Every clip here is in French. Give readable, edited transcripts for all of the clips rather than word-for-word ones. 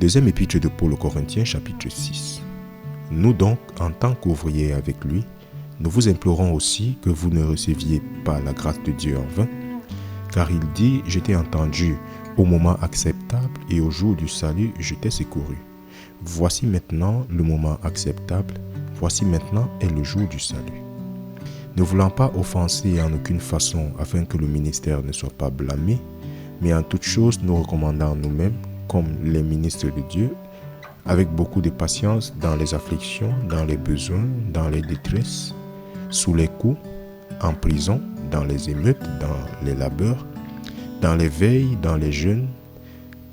Deuxième épître de Paul aux Corinthiens, chapitre 6. Nous donc, en tant qu'ouvriers avec lui, nous vous implorons aussi que vous ne receviez pas la grâce de Dieu en vain, car il dit « Je t'ai entendu au moment acceptable et au jour du salut, je t'ai secouru. Voici maintenant le moment acceptable, voici maintenant est le jour du salut. » Ne voulant pas offenser en aucune façon afin que le ministère ne soit pas blâmé, mais en toute chose nous recommandons nous-mêmes, comme les ministres de Dieu, avec beaucoup de patience dans les afflictions, dans les besoins, dans les détresses, sous les coups, en prison, dans les émeutes, dans les labeurs, dans les veilles, dans les jeûnes,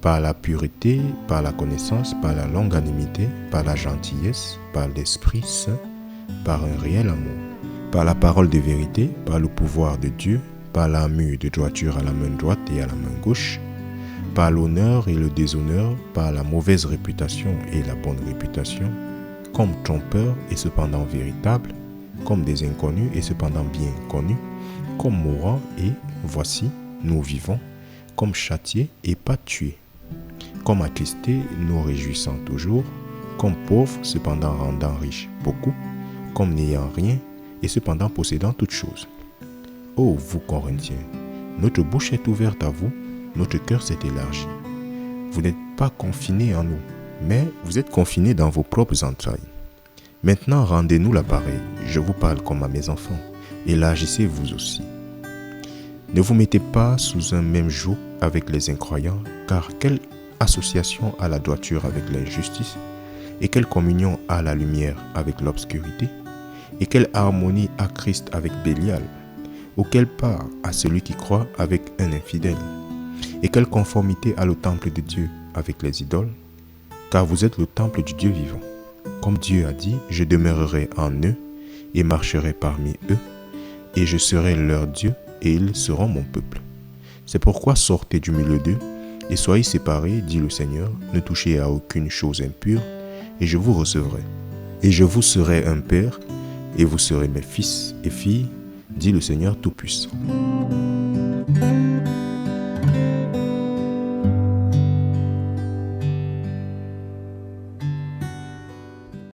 par la pureté, par la connaissance, par la longanimité, par la gentillesse, par l'Esprit Saint, par un réel amour, par la parole de vérité, par le pouvoir de Dieu, par l'armure de droiture à la main droite et à la main gauche, par l'honneur et le déshonneur, par la mauvaise réputation et la bonne réputation, comme trompeurs et cependant véritables, comme des inconnus et cependant bien connus, comme mourants et, voici, nous vivons, comme châtiés et pas tués, comme attristés, nous réjouissant toujours, comme pauvres, cependant rendant riches beaucoup, comme n'ayant rien et cependant possédant toutes choses. Ô vous Corinthiens, notre bouche est ouverte à vous, notre cœur s'est élargi. Vous n'êtes pas confinés en nous, mais vous êtes confinés dans vos propres entrailles. Maintenant rendez-nous l'appareil, je vous parle comme à mes enfants, élargissez-vous aussi. Ne vous mettez pas sous un même joug avec les incroyants, car quelle association a la droiture avec l'injustice, et quelle communion a la lumière avec l'obscurité, et quelle harmonie a Christ avec Bélial, ou quelle part a celui qui croit avec un infidèle, et quelle conformité a le temple de Dieu avec les idoles, car vous êtes le temple du Dieu vivant. Comme Dieu a dit, je demeurerai en eux, et marcherai parmi eux, et je serai leur Dieu, et ils seront mon peuple. C'est pourquoi sortez du milieu d'eux, et soyez séparés, dit le Seigneur, ne touchez à aucune chose impure, et je vous recevrai. Et je vous serai un père, et vous serez mes fils et filles, dit le Seigneur Tout-Puissant.